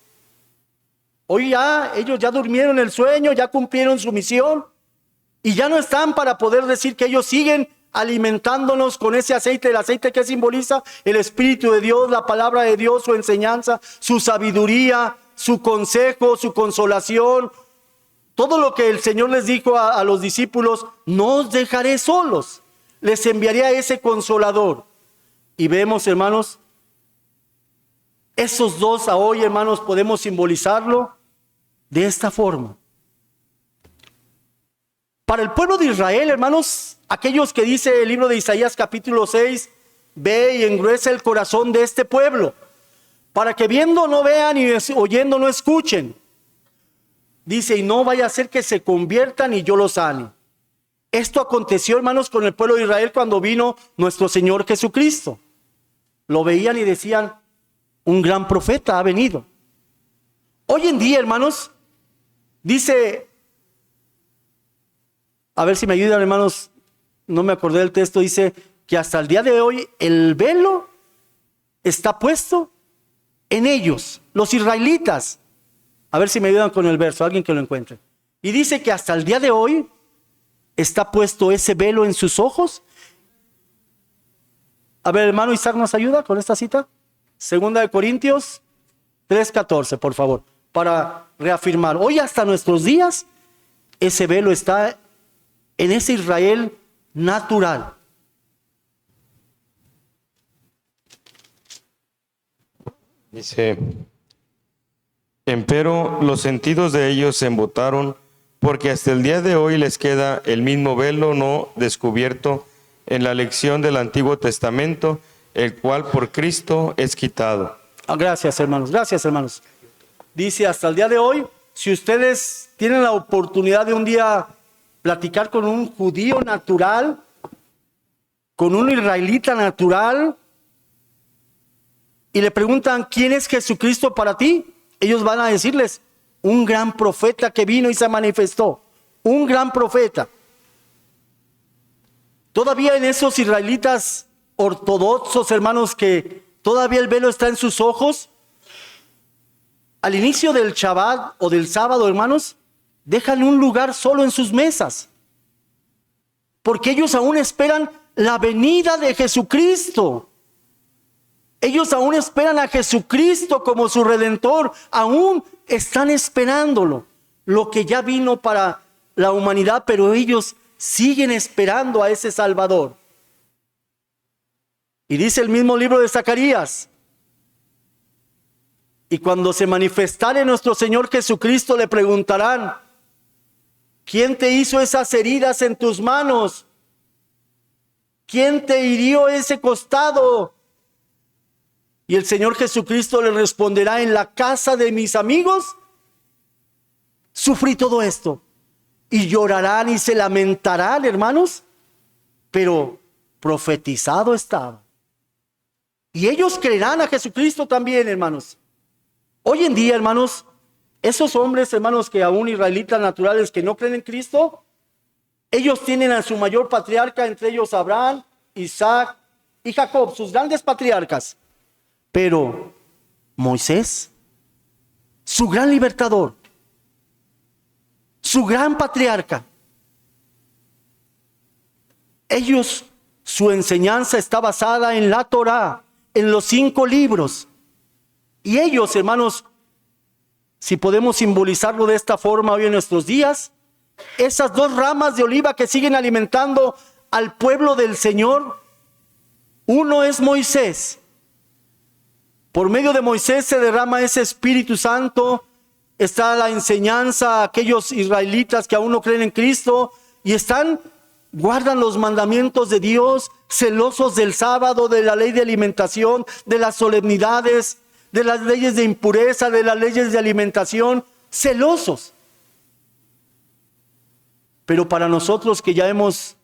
[SPEAKER 1] Hoy ya ellos ya durmieron el sueño, ya cumplieron su misión y ya no están para poder decir que ellos siguen alimentándonos con ese aceite, el aceite que simboliza el Espíritu de Dios, la palabra de Dios, su enseñanza, su sabiduría, su consejo, su consolación. Todo lo que el Señor les dijo a los discípulos, no os dejaré solos, les enviaré a ese consolador. Y vemos, hermanos, esos dos a hoy, hermanos, podemos simbolizarlo de esta forma. Para el pueblo de Israel, hermanos, aquellos que dice el libro de Isaías capítulo 6, ve y engruesa el corazón de este pueblo, para que viendo no vean y oyendo no escuchen. Dice, y no vaya a ser que se conviertan y yo los sane. Esto aconteció, hermanos, con el pueblo de Israel cuando vino nuestro Señor Jesucristo. Lo veían y decían, un gran profeta ha venido. Hoy en día, hermanos, dice, a ver si me ayudan, hermanos, no me acordé del texto, dice que hasta el día de hoy el velo está puesto en ellos, los israelitas. A ver si me ayudan con el verso, alguien que lo encuentre. Y dice que hasta el día de hoy está puesto ese velo en sus ojos. A ver, hermano Isaac, ¿nos ayuda con esta cita? 2 Corintios 3:14, por favor, para reafirmar. Hoy hasta nuestros días, ese velo está en ese Israel natural.
[SPEAKER 7] Dice, empero los sentidos de ellos se embotaron, porque hasta el día de hoy les queda el mismo velo no descubierto en la lección del Antiguo Testamento, el cual por Cristo es quitado.
[SPEAKER 1] Gracias, hermanos, gracias, hermanos. Dice, hasta el día de hoy, si ustedes tienen la oportunidad de un día platicar con un judío natural, con un israelita natural, y le preguntan, ¿quién es Jesucristo para ti? Ellos van a decirles, un gran profeta que vino y se manifestó, un gran profeta. Todavía en esos israelitas ortodoxos, hermanos, que todavía el velo está en sus ojos, al inicio del Shabbat o del sábado, hermanos, dejan un lugar solo en sus mesas, porque ellos aún esperan la venida de Jesucristo. Ellos aún esperan a Jesucristo como su Redentor, aún están esperándolo, lo que ya vino para la humanidad, pero ellos siguen esperando a ese Salvador. Y dice el mismo libro de Zacarías, y cuando se manifestare nuestro Señor Jesucristo le preguntarán, ¿quién te hizo esas heridas en tus manos? ¿Quién te hirió ese costado? Y el Señor Jesucristo le responderá, en la casa de mis amigos sufrí todo esto. Y llorarán y se lamentarán, hermanos, pero profetizado estaba. Y ellos creerán a Jesucristo también, hermanos. Hoy en día, hermanos, esos hombres, hermanos, que aún israelitas naturales que no creen en Cristo, ellos tienen a su mayor patriarca, entre ellos Abraham, Isaac y Jacob, sus grandes patriarcas. Pero Moisés, su gran libertador, su gran patriarca, ellos, su enseñanza está basada en la Torá, en los 5 libros. Y ellos, hermanos, si podemos simbolizarlo de esta forma hoy en nuestros días, esas 2 ramas de oliva que siguen alimentando al pueblo del Señor, uno es Moisés. Por medio de Moisés se derrama ese Espíritu Santo. Está la enseñanza a aquellos israelitas que aún no creen en Cristo y guardan los mandamientos de Dios, celosos del sábado, de la ley de alimentación, de las solemnidades, de las leyes de impureza, de las leyes de alimentación, celosos. Pero para nosotros que ya hemos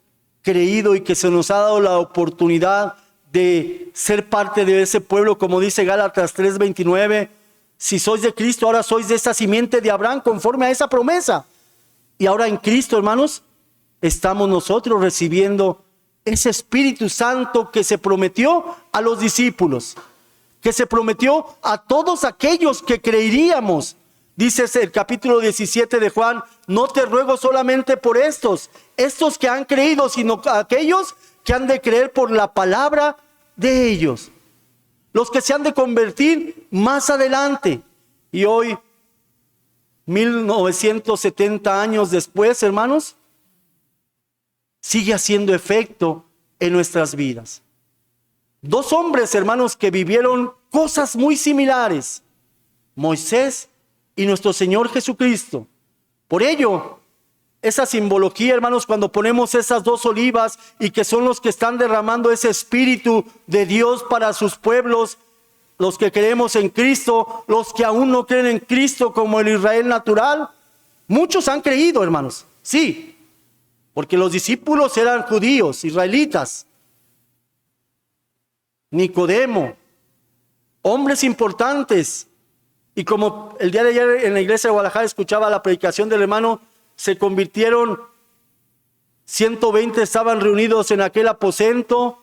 [SPEAKER 1] creído y que se nos ha dado la oportunidad de ser parte de ese pueblo, como dice Gálatas 3:29, si sois de Cristo, ahora sois de esa simiente de Abraham conforme a esa promesa. Y ahora en Cristo, hermanos, estamos nosotros recibiendo ese Espíritu Santo que se prometió a los discípulos, que se prometió a todos aquellos que creeríamos. Dice el capítulo 17 de Juan, no te ruego solamente por estos que han creído, sino aquellos que han de creer por la palabra de ellos. Los que se han de convertir más adelante. Y hoy, 1970 años después, hermanos, sigue haciendo efecto en nuestras vidas. Dos hombres, hermanos, que vivieron cosas muy similares, Moisés y nuestro Señor Jesucristo. Por ello, esa simbología, hermanos, cuando ponemos esas dos olivas y que son los que están derramando ese Espíritu de Dios para sus pueblos, los que creemos en Cristo, los que aún no creen en Cristo como el Israel natural, muchos han creído, hermanos, sí, porque los discípulos eran judíos, israelitas. Nicodemo, hombres importantes. Y como el día de ayer en la iglesia de Guadalajara escuchaba la predicación del hermano, se convirtieron 120, estaban reunidos en aquel aposento,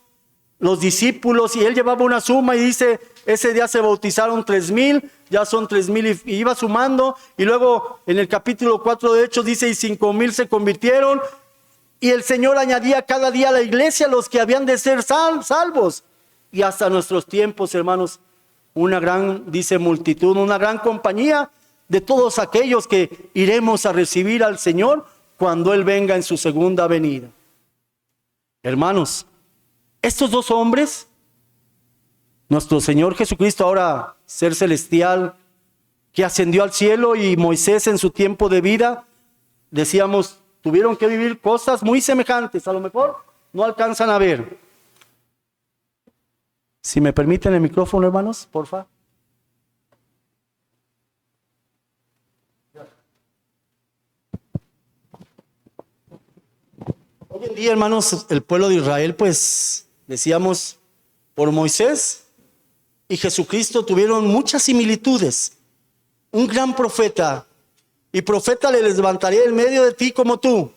[SPEAKER 1] los discípulos, y él llevaba una suma y dice, ese día se bautizaron 3,000, ya son 3,000, y iba sumando, y luego en el capítulo 4 de Hechos dice, y 5,000 se convirtieron, y el Señor añadía cada día a la iglesia los que habían de ser salvos, y hasta nuestros tiempos, hermanos, una gran, dice multitud, una gran compañía de todos aquellos que iremos a recibir al Señor cuando Él venga en su segunda venida. Hermanos, estos dos hombres, nuestro Señor Jesucristo, ahora ser celestial, que ascendió al cielo, y Moisés en su tiempo de vida, decíamos, tuvieron que vivir cosas muy semejantes, a lo mejor no alcanzan a ver. Si me permiten el micrófono, hermanos, por favor. Hoy en día, hermanos, el pueblo de Israel, pues, decíamos, por Moisés y Jesucristo tuvieron muchas similitudes. Un gran profeta, y profeta le levantaré en medio de ti como tú.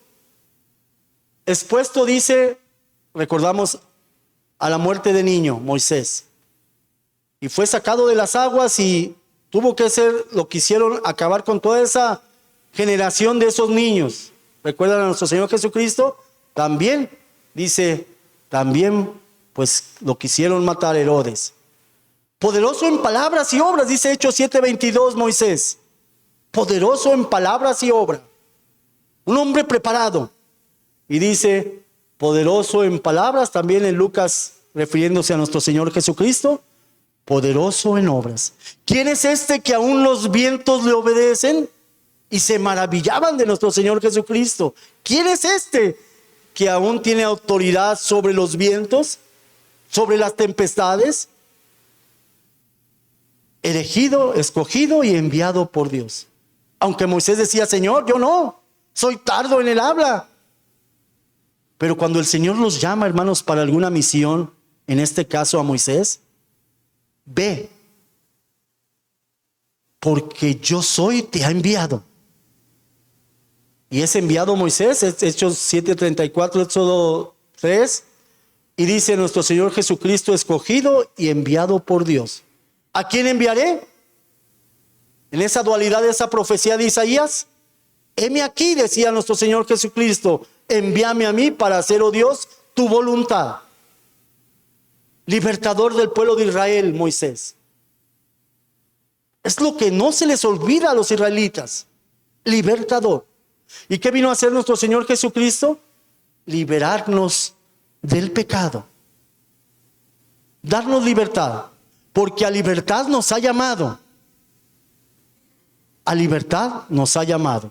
[SPEAKER 1] Expuesto, dice, recordamos, a la muerte de niño, Moisés. Y fue sacado de las aguas y tuvo que ser, lo quisieron acabar con toda esa generación de esos niños. ¿Recuerdan a nuestro Señor Jesucristo? También, dice, también pues lo quisieron matar Herodes. Poderoso en palabras y obras, dice Hechos 7:22 Moisés. Poderoso en palabras y obras. Un hombre preparado. Y dice, poderoso en palabras, también en Lucas, refiriéndose a nuestro Señor Jesucristo, poderoso en obras. ¿Quién es este que aún los vientos le obedecen? Y se maravillaban de nuestro Señor Jesucristo. ¿Quién es este que aún tiene autoridad sobre los vientos, sobre las tempestades? Elegido, escogido y enviado por Dios. Aunque Moisés decía, Señor, yo no, soy tardo en el habla. Pero cuando el Señor los llama, hermanos, para alguna misión, en este caso a Moisés, ve, porque yo soy, te ha enviado. Y es enviado Moisés, Hechos 7:34, Éxodo 3, y dice nuestro Señor Jesucristo, escogido y enviado por Dios. ¿A quién enviaré? En esa dualidad de esa profecía de Isaías, heme aquí, decía nuestro Señor Jesucristo, envíame a mí para hacer, oh Dios, tu voluntad. Libertador del pueblo de Israel, Moisés. Es lo que no se les olvida a los israelitas. Libertador. ¿Y qué vino a hacer nuestro Señor Jesucristo? Liberarnos del pecado. Darnos libertad, porque a libertad nos ha llamado. A libertad nos ha llamado.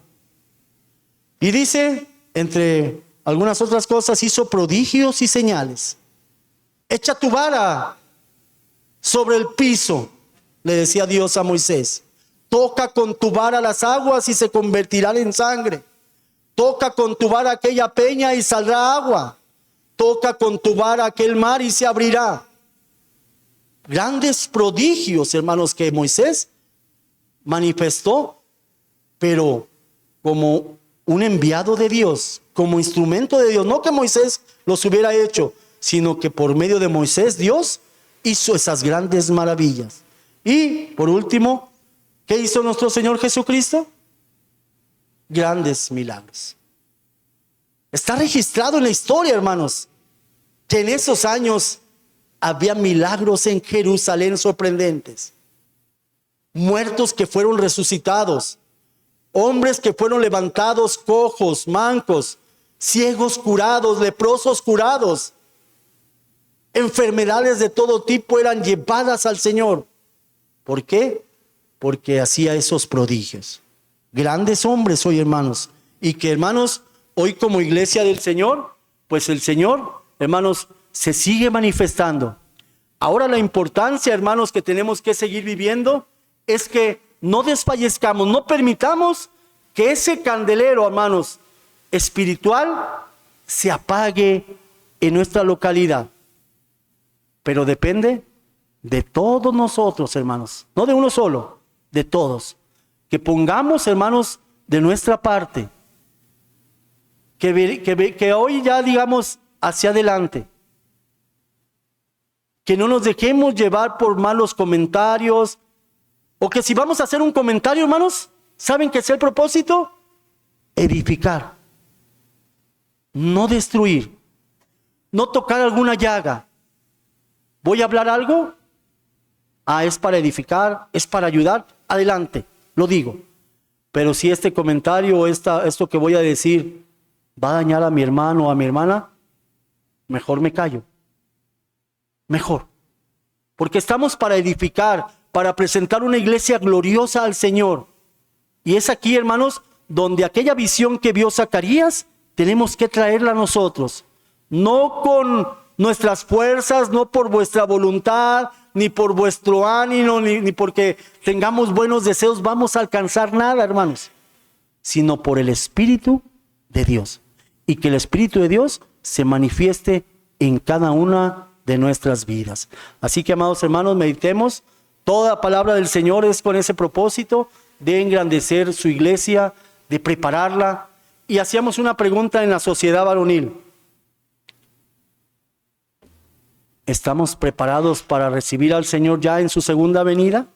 [SPEAKER 1] Y dice, entre algunas otras cosas, hizo prodigios y señales. Echa tu vara sobre el piso, le decía Dios a Moisés. Toca con tu vara las aguas y se convertirán en sangre. Toca con tu vara aquella peña y saldrá agua. Toca con tu vara aquel mar y se abrirá. Grandes prodigios, hermanos, que Moisés manifestó, pero como un enviado de Dios, como instrumento de Dios. No que Moisés los hubiera hecho, sino que por medio de Moisés Dios hizo esas grandes maravillas. Y por último, ¿qué hizo nuestro Señor Jesucristo? Grandes milagros. Está registrado en la historia, hermanos, que en esos años había milagros en Jerusalén sorprendentes. Muertos que fueron resucitados, hombres que fueron levantados, cojos, mancos, ciegos curados, leprosos curados. Enfermedades de todo tipo eran llevadas al Señor. ¿Por qué? Porque hacía esos prodigios. Grandes hombres hoy, hermanos. Y que, hermanos, hoy como iglesia del Señor, pues el Señor, hermanos, se sigue manifestando. Ahora la importancia, hermanos, que tenemos que seguir viviendo es que no desfallezcamos, no permitamos que ese candelero, hermanos, espiritual se apague en nuestra localidad. Pero depende de todos nosotros, hermanos, no de uno solo, de todos. Que pongamos, hermanos, de nuestra parte, que hoy ya digamos hacia adelante, que no nos dejemos llevar por malos comentarios, o que si vamos a hacer un comentario, hermanos, ¿saben qué es el propósito? Edificar, no destruir, no tocar alguna llaga. ¿Voy a hablar algo? Es para edificar, es para ayudar, adelante, lo digo. Pero si este comentario o esto que voy a decir va a dañar a mi hermano o a mi hermana, mejor me callo. Mejor. Porque estamos para edificar, para presentar una iglesia gloriosa al Señor. Y es aquí, hermanos, donde aquella visión que vio Zacarías, tenemos que traerla nosotros. No con nuestras fuerzas, no por vuestra voluntad, ni por vuestro ánimo, ni porque tengamos buenos deseos, vamos a alcanzar nada, hermanos. Sino por el Espíritu de Dios. Y que el Espíritu de Dios se manifieste en cada una de nuestras vidas. Así que, amados hermanos, meditemos. Toda palabra del Señor es con ese propósito de engrandecer su iglesia, de prepararla. Y hacíamos una pregunta en la sociedad varonil. ¿Estamos preparados para recibir al Señor ya en su segunda venida?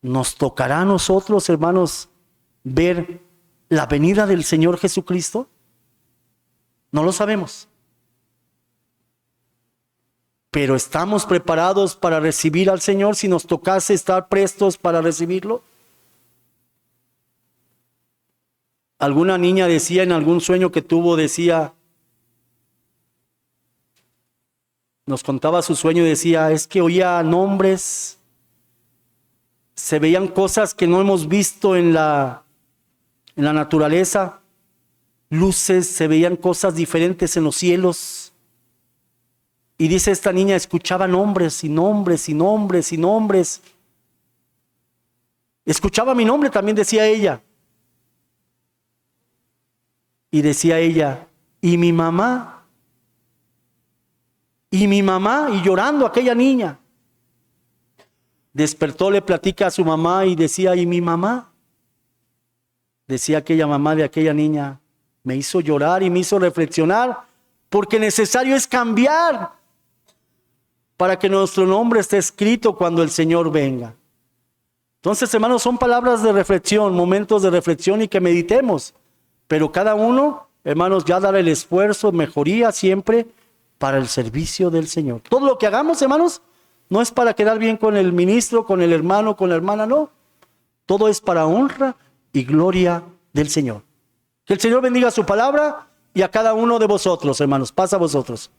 [SPEAKER 1] ¿Nos tocará a nosotros, hermanos, ver la venida del Señor Jesucristo? No lo sabemos. Pero ¿estamos preparados para recibir al Señor si nos tocase estar prestos para recibirlo? Alguna niña decía en algún sueño que tuvo, nos contaba su sueño y decía, es que oía nombres, se veían cosas que no hemos visto en la naturaleza, luces, se veían cosas diferentes en los cielos. Y dice esta niña, escuchaba nombres y nombres y nombres y nombres. Escuchaba mi nombre, también decía ella. Y decía ella, ¿y mi mamá? ¿Y mi mamá? Y llorando aquella niña. Despertó, le platica a su mamá y decía, ¿y mi mamá? Decía aquella mamá de aquella niña, me hizo llorar y me hizo reflexionar, porque necesario es cambiar para que nuestro nombre esté escrito cuando el Señor venga. Entonces, hermanos, son palabras de reflexión, momentos de reflexión y que meditemos. Pero cada uno, hermanos, ya dará el esfuerzo, mejoría siempre para el servicio del Señor. Todo lo que hagamos, hermanos, no es para quedar bien con el ministro, con el hermano, con la hermana, no. Todo es para honra y gloria del Señor. Que el Señor bendiga su palabra y a cada uno de vosotros, hermanos. Pasa a vosotros.